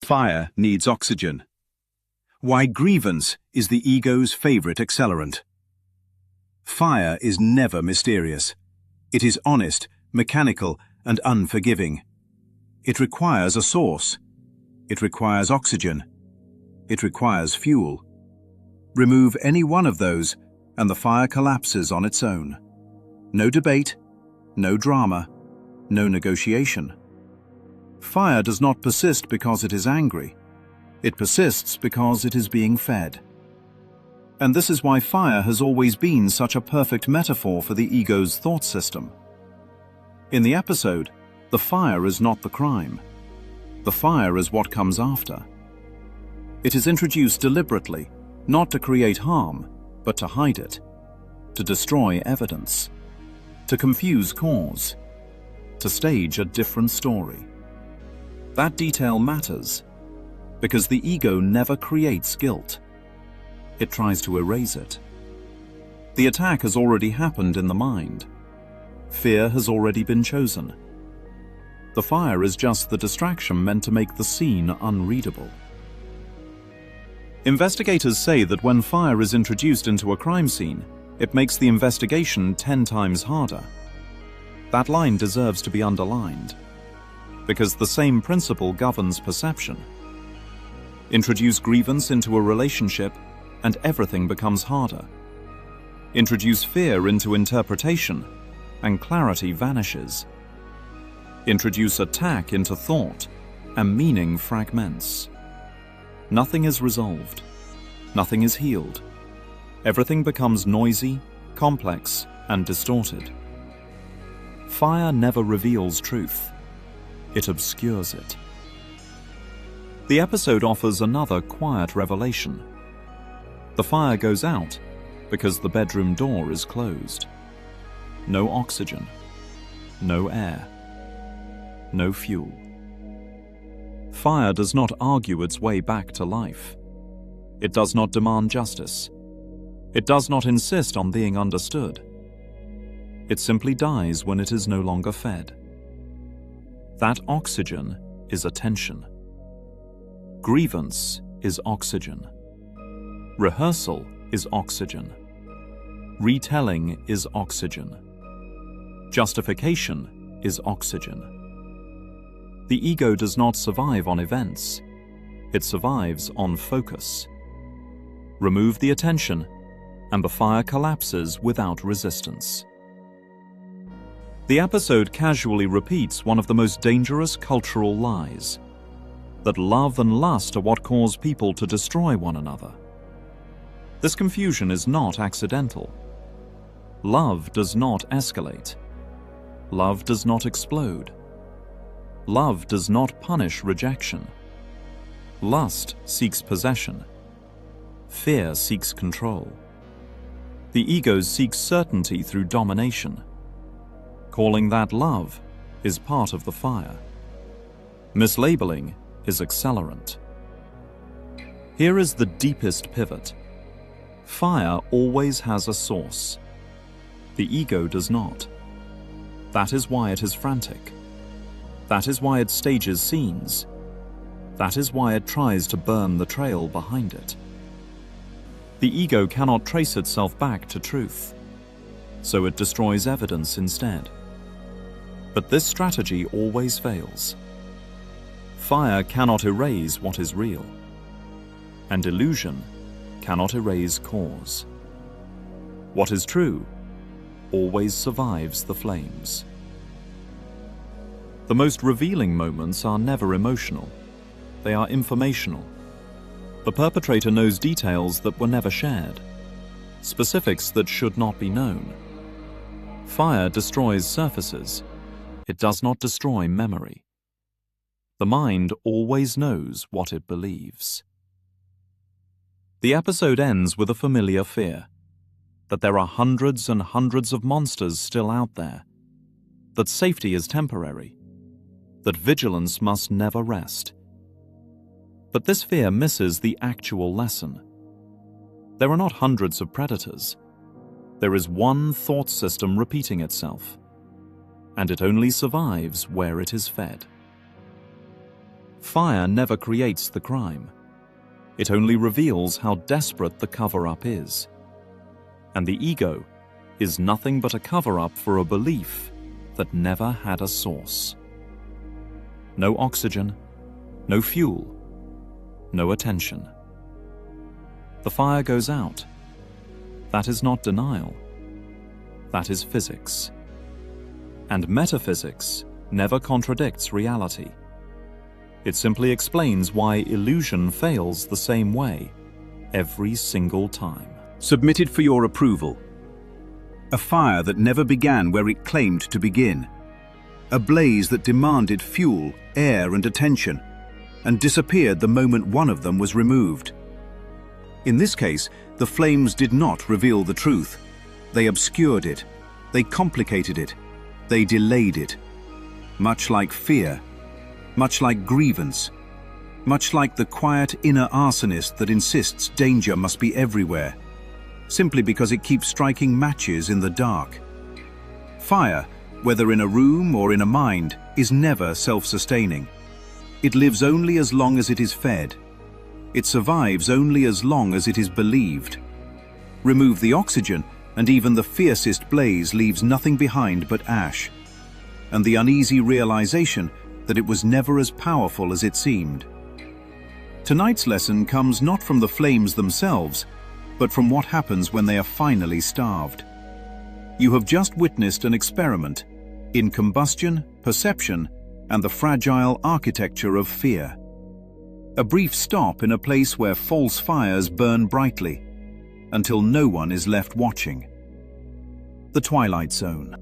Fire needs oxygen. Why grievance is the ego's favorite accelerant. Fire is never mysterious. It is honest, mechanical, and unforgiving. It requires a source. It requires oxygen. It requires fuel. Remove any one of those, and the fire collapses on its own. No debate, no drama, no negotiation. Fire does not persist because it is angry. It persists because it is being fed. And this is why fire has always been such a perfect metaphor for the ego's thought system. In the episode, the fire is not the crime. The fire is what comes after. It is introduced deliberately, not to create harm, but to hide it, to destroy evidence, to confuse cause, to stage a different story. That detail matters, because the ego never creates guilt. It tries to erase it. The attack has already happened in the mind. Fear has already been chosen. The fire is just the distraction meant to make the scene unreadable. Investigators say that when fire is introduced into a crime scene, it makes the investigation 10 times harder. That line deserves to be underlined, because the same principle governs perception. Introduce grievance into a relationship, and everything becomes harder. Introduce fear into interpretation, and clarity vanishes. Introduce attack into thought, and meaning fragments. Nothing is resolved. Nothing is healed. Everything becomes noisy, complex, and distorted. Fire never reveals truth. It obscures it. The episode offers another quiet revelation. The fire goes out because the bedroom door is closed. No oxygen, no air, no fuel. Fire does not argue its way back to life. It does not demand justice. It does not insist on being understood. It simply dies when it is no longer fed. That oxygen is attention. Grievance is oxygen. Rehearsal is oxygen. Retelling is oxygen. Justification is oxygen. The ego does not survive on events. It survives on focus. Remove the attention, and the fire collapses without resistance. The episode casually repeats one of the most dangerous cultural lies, that love and lust are what cause people to destroy one another. This confusion is not accidental. Love does not escalate. Love does not explode. Love does not punish rejection. Lust seeks possession. Fear seeks control. The ego seeks certainty through domination. Calling that love is part of the fire. Mislabeling is accelerant. Here is the deepest pivot. Fire always has a source. The ego does not. That is why it is frantic. That is why it stages scenes. That is why it tries to burn the trail behind it. The ego cannot trace itself back to truth, so it destroys evidence instead. But this strategy always fails. Fire cannot erase what is real, and illusion cannot erase cause. What is true always survives the flames. The most revealing moments are never emotional. They are informational. The perpetrator knows details that were never shared, specifics that should not be known. Fire destroys surfaces. It does not destroy memory. The mind always knows what it believes. The episode ends with a familiar fear, that there are hundreds and hundreds of monsters still out there, that safety is temporary, that vigilance must never rest. But this fear misses the actual lesson. There are not hundreds of predators. There is one thought system repeating itself, and it only survives where it is fed. Fire never creates the crime. It only reveals how desperate the cover-up is. And the ego is nothing but a cover-up for a belief that never had a source. No oxygen, no fuel, no attention. The fire goes out. That is not denial. That is physics. And metaphysics never contradicts reality. It simply explains why illusion fails the same way every single time. Submitted for your approval. A fire that never began where it claimed to begin. A blaze that demanded fuel, air, and attention, and disappeared the moment one of them was removed. In this case, the flames did not reveal the truth. They obscured it. They complicated it. They delayed it. Much like fear. Much like grievance. Much like the quiet inner arsonist that insists danger must be everywhere, simply because it keeps striking matches in the dark. Fire, whether in a room or in a mind, is never self-sustaining. It lives only as long as it is fed. It survives only as long as it is believed. Remove the oxygen, and even the fiercest blaze leaves nothing behind but ash, and the uneasy realization that it was never as powerful as it seemed. Tonight's lesson comes not from the flames themselves, but from what happens when they are finally starved. You have just witnessed an experiment in combustion, perception, and the fragile architecture of fear. A brief stop in a place where false fires burn brightly, until no one is left watching. The Twilight Zone.